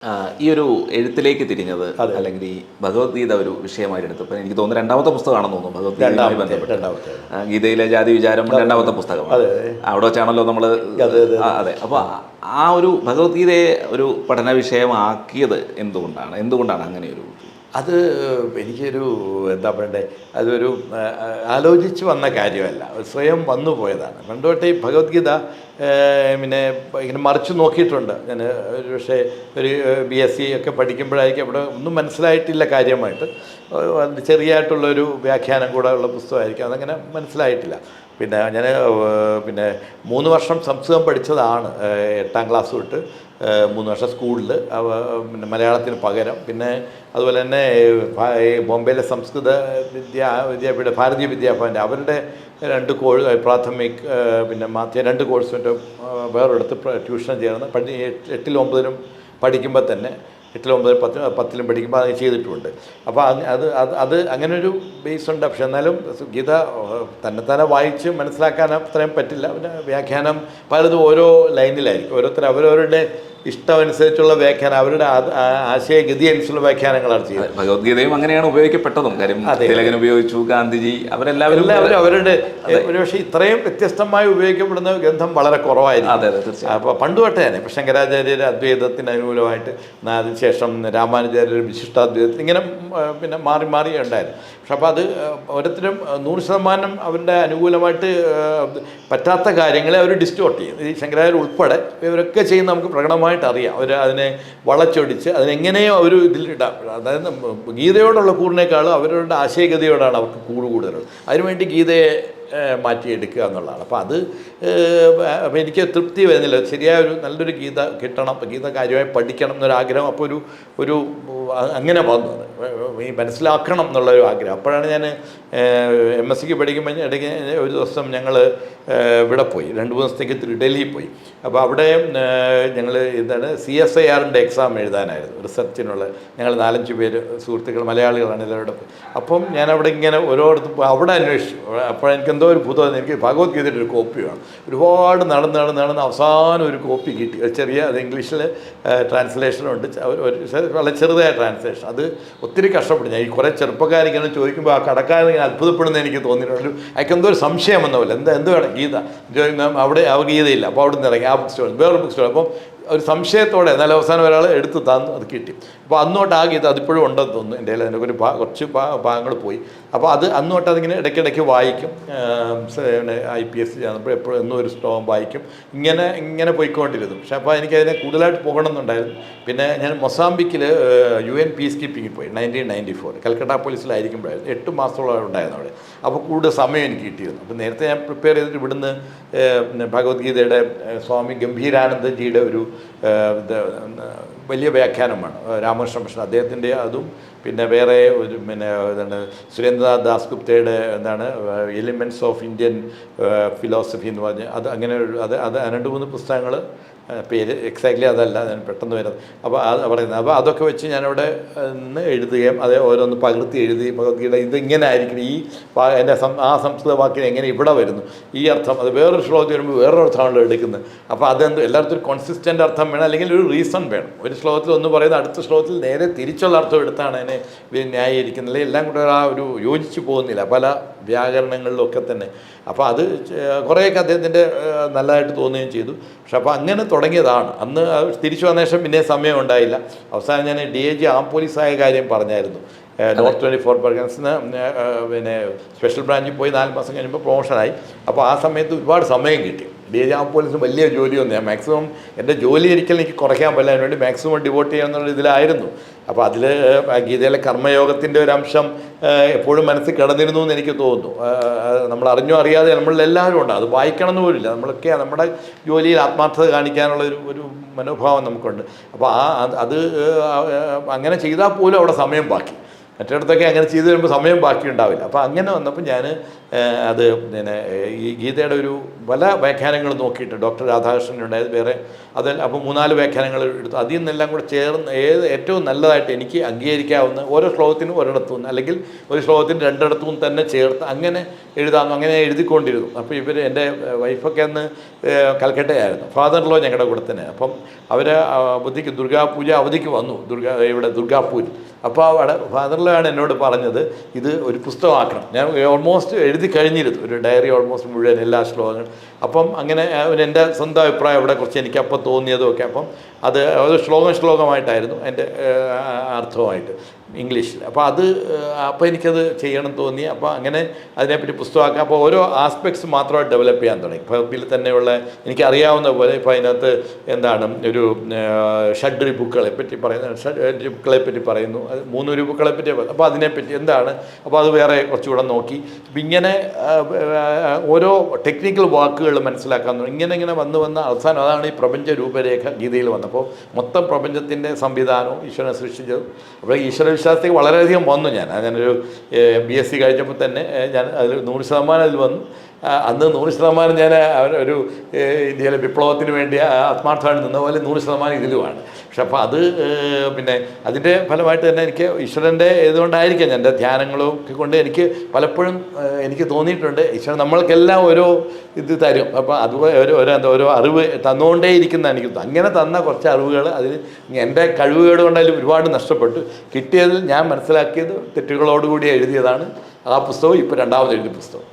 ഈ ഒരു എഴുത്തിലേക്ക് തിരിഞ്ഞത് അതെ. അല്ലെങ്കിൽ ഈ ഭഗവത്ഗീത ഒരു വിഷയമായി എടുത്തപ്പോൾ എനിക്ക് തോന്നുന്നു രണ്ടാമത്തെ പുസ്തകമാണെന്ന് തോന്നുന്നു ഭഗവത്ഗീതയുമായി ബന്ധപ്പെട്ട്. ഗീതയിലെ ജാതി വിചാരം രണ്ടാമത്തെ പുസ്തകമാണ്. അതെ. അവിടെ വെച്ചാണല്ലോ നമ്മൾ അതെ. അപ്പോൾ ആ ഒരു ഭഗവത്ഗീതയെ ഒരു പഠന വിഷയമാക്കിയത് എന്തുകൊണ്ടാണ് അങ്ങനെ ഒരു അത് എനിക്കൊരു എന്താ പറയണ്ടേ, അതൊരു ആലോചിച്ച് വന്ന കാര്യമല്ല, സ്വയം വന്നു പോയതാണ്. പണ്ടോട്ടേ ഈ ഭഗവത്ഗീത പിന്നെ ഇങ്ങനെ മറിച്ച് നോക്കിയിട്ടുണ്ട് ഞാൻ. ഒരു പക്ഷേ ഒരു BSc ഒക്കെ പഠിക്കുമ്പോഴായിരിക്കും അവിടെ ഒന്നും മനസ്സിലായിട്ടില്ല കാര്യമായിട്ട്. ചെറിയായിട്ടുള്ളൊരു വ്യാഖ്യാനം കൂടെ ഉള്ള പുസ്തകമായിരിക്കും, അതങ്ങനെ മനസ്സിലായിട്ടില്ല. പിന്നെ ഞാൻ 3 വർഷം സംസ്കൃതം പഠിച്ചതാണ് 8ാം ക്ലാസ് തൊട്ട്. 3 വർഷം സ്കൂളിൽ, പിന്നെ മലയാളത്തിന് പകരം. പിന്നെ അതുപോലെ തന്നെ ബോംബെയിലെ സംസ്കൃത വിദ്യാപീഠ ഭാരതീയ വിദ്യാഭവൻ്റെ അവരുടെ 2 കോഴ്സ് പ്രാഥമിക് പിന്നെ 2 കോഴ്സ് മറ്റും വേറെടുത്ത് ട്യൂഷൻ ചേർന്ന് 8ലും 9ലും പഠിക്കുമ്പോൾ തന്നെ 8ലും 9ലും 10ലും പഠിക്കുമ്പോൾ അത് ചെയ്തിട്ടുമുണ്ട്. അപ്പോൾ അത് അങ്ങനെ ഒരു ബേസ് ഉണ്ട്. പക്ഷെ എന്നാലും ഗീത തന്നെ വായിച്ച് മനസ്സിലാക്കാൻ അത്രയും പറ്റില്ല. പിന്നെ വ്യാഖ്യാനം പലതും ഓരോ ലൈനിലായിരിക്കും. ഓരോരുത്തർ അവരവരുടെ ഇഷ്ടമനുസരിച്ചുള്ള വ്യാഖ്യാനം, അവരുടെ ആശയഗതി അനുസരിച്ചുള്ള വ്യാഖ്യാനങ്ങളാണ് ചെയ്യുന്നത്. ഭഗവത്ഗീതയും അങ്ങനെയാണ് ഉപയോഗിക്കപ്പെട്ടതും. കാര്യം തിലകൻ ഉപയോഗിച്ചു, ഗാന്ധിജി, അവരെല്ലാവരും അവരുടെ ഒരുപക്ഷെ ഇത്രയും വ്യത്യസ്തമായി ഉപയോഗിക്കപ്പെടുന്ന ഗ്രന്ഥം വളരെ കുറവായിരിക്കും. അപ്പോൾ പണ്ട് തൊട്ടേ തന്നെ ഇപ്പം ശങ്കരാചാര്യർ അദ്വൈതത്തിന് അനുകൂലമായിട്ട്, അതിനുശേഷം രാമാനുജാര്യർ വിശിഷ്ടാദ്വൈതത്തിന്, ഇങ്ങനെ പിന്നെ മാറി ഉണ്ടായിരുന്നു. പക്ഷെ അപ്പോൾ അത് ഓരോരുത്തരും 100% അവരുടെ അനുകൂലമായിട്ട് പറ്റാത്ത കാര്യങ്ങളെ അവർ ഡിസ്റ്റോർട്ട് ചെയ്യും. ഈ ശങ്കരാചാര്യർ ഉൾപ്പെടെ ഇവരൊക്കെ ചെയ്യുന്ന നമുക്ക് പ്രകടമായിട്ട് അറിയാം. അവർ അതിനെ വളച്ചൊടിച്ച് അതിനെങ്ങനെയോ അവർ ഇതിലിടാം. അതായത് ഗീതയോടുള്ള കൂറിനേക്കാളും അവരുടെ ആശയഗതിയോടാണ് അവർക്ക് കൂടുതൽ. അതിനുവേണ്ടി ഗീതയെ മാറ്റിയെടുക്കുക എന്നുള്ളതാണ്. അപ്പോൾ അത് എനിക്ക് തൃപ്തി വരുന്നില്ല. ശരിയായൊരു നല്ലൊരു ഗീത കിട്ടണം, ഗീത കാര്യമായി പഠിക്കണം എന്നൊരാഗ്രഹം അപ്പോൾ ഒരു അങ്ങനെ വന്നു. ഈ മനസ്സിലാക്കണം എന്നുള്ളൊരു ആഗ്രഹം. അപ്പോഴാണ് ഞാൻ MSc പഠിക്കുമ്പോൾ ഇടയ്ക്ക് ഒരു ദിവസം ഞങ്ങൾ ഇവിടെ പോയി, 2-3 ദിവസത്തേക്ക് ഡൽഹി പോയി. അപ്പോൾ അവിടെ ഞങ്ങൾ CSIRൻ്റെ എക്സാം എഴുതാനായിരുന്നു, റിസർച്ചിനുള്ള. ഞങ്ങൾ 4-5 പേര് സുഹൃത്തുക്കൾ, മലയാളികളാണ് എല്ലാവരുടെ. അപ്പം ഞാനവിടെ ഇങ്ങനെ ഓരോരുത്തർ അവിടെ അന്വേഷിച്ചു. അപ്പോഴെനിക്ക് എന്തോ ഒരു ഭൂതം, എനിക്ക് ഭഗവത്ഗീതയുടെ ഒരു കോപ്പി വേണം. ഒരുപാട് നടന്ന് അവസാനം ഒരു കോപ്പി കിട്ടി. ചെറിയ, അത് ഇംഗ്ലീഷിൽ ട്രാൻസ്ലേഷനുണ്ട്, വളരെ ചെറുതായ ട്രാൻസ്ലേഷൻ. അത് ഒത്തിരി കഷ്ടപ്പെട്ടു. ഞാൻ ഈ കുറേ ചെറുപ്പക്കാരിങ്ങനെ ചോദിക്കുമ്പോൾ ആ കടക്കാരൻ ഇങ്ങനെ അത്ഭുതപ്പെടുന്ന എനിക്ക് തോന്നിയിട്ടുണ്ട്. അയാൾക്ക് എന്തോ ഒരു സംശയം വന്ന പോലെ, എന്ത് വേണം ഗീത അവിടെ ഗീതയില്ല. അപ്പോൾ അവിടെ നിന്ന് ഇറങ്ങി ആ ബുക്ക് സ്റ്റോൾ, വേറൊരു ബുക്ക് സ്റ്റോൾ. അപ്പം ഒരു സംശയത്തോടെ, എന്നാലും അവസാനം ഒരാൾ എടുത്ത് തന്നു, അത് കിട്ടി. അപ്പോൾ അന്നോട്ട് ആ ഗീത അതിപ്പോഴും ഉണ്ടെന്ന് തോന്നുന്നു എൻ്റെ കയ്യിൽ. അതിൻ്റെ കുറച്ച് ഭാഗങ്ങൾ പോയി. അപ്പോൾ അത് അന്നോട്ട് അതിങ്ങനെ ഇടയ്ക്കിടയ്ക്ക് വായിക്കും. IPS ചെയ്യുന്നപ്പോൾ എപ്പോഴും എന്നും ഒരു ശ്ലോകം വായിക്കും. ഇങ്ങനെ പോയിക്കൊണ്ടിരുന്നു. പക്ഷേ അപ്പോൾ എനിക്കതിനെ കൂടുതലായിട്ട് പോകണമെന്നുണ്ടായിരുന്നു. പിന്നെ ഞാൻ മൊസാംബിക്കിൽ UN പീസ് കീപ്പിങ്ങിൽ പോയി 1994. കൽക്കട്ട പോലീസിലായിരിക്കുമ്പോഴായിരുന്നു. 8 മാസത്തോളം ഉണ്ടായിരുന്നു അവിടെ. അപ്പോൾ കൂടുതൽ സമയം എനിക്ക് കിട്ടിയിരുന്നു. അപ്പോൾ നേരത്തെ ഞാൻ പ്രിപ്പയർ ചെയ്തിട്ട് ഇവിടുന്ന് ഭഗവത്ഗീതയുടെ സ്വാമി ഗംഭീരാനന്ദജിയുടെ ഒരു വലിയ വ്യാഖ്യാനമാണ്, രാമകൃഷ്ണ മിഷൻ അദ്ദേഹത്തിൻ്റെ. അതും പിന്നെ വേറെ ഒരു സുരേന്ദ്രനാഥ് ദാസ്ഗുപ്തയുടെ എലിമെൻറ്റ്സ് ഓഫ് ഇന്ത്യൻ ഫിലോസഫി എന്ന് പറഞ്ഞ് അങ്ങനെ അത് 2-3 പുസ്തകങ്ങൾ. പേര് എക്സാക്ട്ലി അതല്ല, ഞാൻ പെട്ടെന്ന് വരുന്നത്. അപ്പോൾ അത് പറയുന്നത്. അപ്പോൾ അതൊക്കെ വെച്ച് ഞാനവിടെ നിന്ന് എഴുതുകയും അത് ഓരോന്ന് പകർത്തി എഴുതി. ഭഗവത്ഗീത ഇതിങ്ങനെ ആയിരിക്കും, ഈ എൻ്റെ ആ സംസ്കൃത വാക്കിന് എങ്ങനെ ഇവിടെ വരുന്നു, ഈ അർത്ഥം അത് വേറൊരു ശ്ലോകത്തിൽ വരുമ്പോൾ വേറൊരു അർത്ഥമാണല്ലോ എടുക്കുന്നത്. അപ്പോൾ അതെന്ത് എല്ലായിടത്തും ഒരു കോൺസിസ്റ്റൻ്റ് അർത്ഥം വേണം, അല്ലെങ്കിൽ ഒരു റീസൺ വേണം. ഒരു ശ്ലോകത്തിൽ ഒന്ന് പറയുന്നത് അടുത്ത ശ്ലോകത്തിൽ നേരെ തിരിച്ചുള്ള അർത്ഥം എടുത്താണ് അതിനെ ന്യായീകരിക്കുന്നത്. എല്ലാം കൂടെ ആ ഒരു യോജിച്ച് പോകുന്നില്ല പല വ്യാകരണങ്ങളിലൊക്കെ തന്നെ. അപ്പോൾ അത് കുറേയൊക്കെ അദ്ദേഹത്തിൻ്റെ നല്ലതായിട്ട് തോന്നുകയും ചെയ്തു. പക്ഷെ അപ്പോൾ അങ്ങനെ തുടങ്ങിയതാണ്. അന്ന് തിരിച്ചു വന്ന ശേഷം പിന്നെ സമയം ഉണ്ടായില്ല. അവസാനം ഞാൻ DIG ആം പോലീസായ കാര്യം പറഞ്ഞായിരുന്നു. നോർത്ത് 24 ബർഗൻസിന് പിന്നെ സ്പെഷ്യൽ ബ്രാഞ്ചിൽ പോയി 4 മാസം കഴിയുമ്പോൾ പ്രൊമോഷനായി. അപ്പോൾ ആ സമയത്ത് ഒരുപാട് സമയം കിട്ടി. DIG ആം പോലീസിന് വലിയ ജോലിയൊന്നും, ഞാൻ മാക്സിമം എൻ്റെ ജോലി ഒരിക്കലും എനിക്ക് കുറയ്ക്കാൻ പറ്റില്ല, അതിനുവേണ്ടി മാക്സിമം ഡിവോട്ട് ചെയ്യാന്നുള്ള ഇതിലായിരുന്നു. അപ്പോൾ അതിൽ ഗീതയിലെ കർമ്മയോഗത്തിൻ്റെ ഒരു അംശം എപ്പോഴും മനസ്സിൽ കിടന്നിരുന്നു എന്ന് എനിക്ക് തോന്നുന്നു. നമ്മൾ അറിഞ്ഞോ അറിയാതെ നമ്മളെല്ലാവരും ഉണ്ട്, അത് വായിക്കണം എന്ന് പോലില്ല. നമ്മളൊക്കെ നമ്മുടെ ജോലിയിൽ ആത്മാർത്ഥത കാണിക്കാനുള്ള ഒരു മനോഭാവം നമുക്കുണ്ട്. അപ്പോൾ അത് അങ്ങനെ ചെയ്താൽ പോലും അവിടെ സമയം ബാക്കി. മറ്റിടത്തൊക്കെ അങ്ങനെ ചെയ്തു വരുമ്പോൾ സമയം ബാക്കി ഉണ്ടാവില്ല. അപ്പോൾ അങ്ങനെ വന്നപ്പോൾ ഞാൻ അത് പിന്നെ ഈ ഗീതയുടെ ഒരു പല വ്യാഖ്യാനങ്ങൾ നോക്കിയിട്ട് ഡോക്ടർ രാധാകൃഷ്ണൻ ഉണ്ടായത് വേറെ അതിൽ അപ്പോൾ 3-4 വ്യാഖ്യാനങ്ങൾ എടുത്തു. അതിൽ നിന്നെല്ലാം കൂടെ ചേർന്ന് ഏറ്റവും നല്ലതായിട്ട് എനിക്ക് അംഗീകരിക്കാവുന്ന ഓരോ ശ്ലോകത്തിനും ഒരിടത്തും അല്ലെങ്കിൽ ഒരു ശ്ലോകത്തിന് 2 ഇടത്തും തന്നെ ചേർത്ത് അങ്ങനെ എഴുതാമെന്ന് അങ്ങനെ എഴുതിക്കൊണ്ടിരുന്നു. അപ്പോൾ ഇവർ എൻ്റെ വൈഫൊക്കെ അന്ന് കൽക്കട്ടയായിരുന്നു, ഫാദർ ലോ ഞങ്ങളുടെ കൂടെ തന്നെ. അപ്പം അവർ അവധിക്ക് ദുർഗാപൂജ അവധിക്ക് വന്നു ഇവിടെ ദുർഗാപൂർ. അപ്പോൾ അവിടെ ഫാദർ ലോ ആണ് എന്നോട് പറഞ്ഞത് ഇത് ഒരു പുസ്തകമാക്കണം. ഞാൻ ഓൾമോസ്റ്റ് എഴുതി കഴിഞ്ഞിരുന്നു, ഒരു ഡയറി ഓൾമോസ്റ്റ് മുഴുവൻ എല്ലാ ശ്ലോകങ്ങളും. അപ്പം അങ്ങനെ എൻ്റെ സ്വന്തം അഭിപ്രായം അവിടെ കുറച്ച് എനിക്കപ്പോൾ തോന്നിയതും ഒക്കെ. അപ്പം അത് ഒരു ശ്ലോകമായിട്ടായിരുന്നു എൻ്റെ അർത്ഥമായിട്ട് ഇംഗ്ലീഷിൽ. അപ്പോൾ എനിക്കത് ചെയ്യണം തോന്നി. അപ്പോൾ അങ്ങനെ അതിനെപ്പറ്റി പുസ്തകമാക്കാം. അപ്പോൾ ഓരോ ആസ്പെക്ട്സ് മാത്രമായിട്ട് ഡെവലപ്പ് ചെയ്യാൻ തുടങ്ങി. ഭഗവത്ഗീതയിൽ തന്നെയുള്ള എനിക്കറിയാവുന്ന പോലെ ഇപ്പോൾ അതിനകത്ത് എന്താണ് ഒരു ഷഡ്രിപുക്കളെ പറ്റി പറയുന്നു, 3 രൂപക്കളെ പറ്റി. അപ്പോൾ അതിനെപ്പറ്റി എന്താണ്, അപ്പോൾ അത് വേറെ കുറച്ചുകൂടെ നോക്കി. അപ്പം ഇങ്ങനെ ഓരോ ടെക്നിക്കൽ വാക്കുകൾ മനസ്സിലാക്കാൻ തുടങ്ങി. ഇങ്ങനെ വന്ന് അവസാനം അതാണ് ഈ പ്രപഞ്ച രൂപരേഖ ഗീതയിൽ വന്നപ്പോൾ മൊത്തം പ്രപഞ്ചത്തിൻ്റെ സംവിധാനവും ഈശ്വരനെ സൃഷ്ടിച്ചതും. അപ്പോൾ ഈശ്വര വിശ്വാസത്തേക്ക് വളരെയധികം വന്നു. ഞാനൊരു BSc കഴിഞ്ഞപ്പോൾ തന്നെ ഞാൻ അതിൽ 100% അതിൽ വന്നു. അന്ന് 100% ഞാൻ ഒരു ഇന്ത്യയിലെ വിപ്ലവത്തിന് വേണ്ടി ആത്മാർത്ഥമായിട്ട് നിന്ന പോലെ 100% ഇതിലുമാണ്. പക്ഷെ അപ്പോൾ അത് പിന്നെ അതിൻ്റെ ഫലമായിട്ട് തന്നെ എനിക്ക് ഈശ്വരൻ്റെ ഇതുകൊണ്ടായിരിക്കാം എൻ്റെ ധ്യാനങ്ങളും ഒക്കെ കൊണ്ട് എനിക്ക് പലപ്പോഴും എനിക്ക് തോന്നിയിട്ടുണ്ട് ഈശ്വരൻ നമ്മൾക്കെല്ലാം ഓരോ ഇത് തരും. അപ്പോൾ അതുപോലെ ഓരോ അറിവ് തന്നുകൊണ്ടേ ഇരിക്കുന്ന എനിക്ക് അങ്ങനെ തന്ന കുറച്ച് അറിവുകൾ അതിൽ എൻ്റെ കഴിവുകേട് കൊണ്ട് അതിൽ ഒരുപാട് നഷ്ടപ്പെട്ടു. കിട്ടിയതിൽ ഞാൻ മനസ്സിലാക്കിയത് തെറ്റുകളോടുകൂടി എഴുതിയതാണ് ആ പുസ്തകം. ഇപ്പോൾ 2ാമത് എഴുതിയ പുസ്തകം.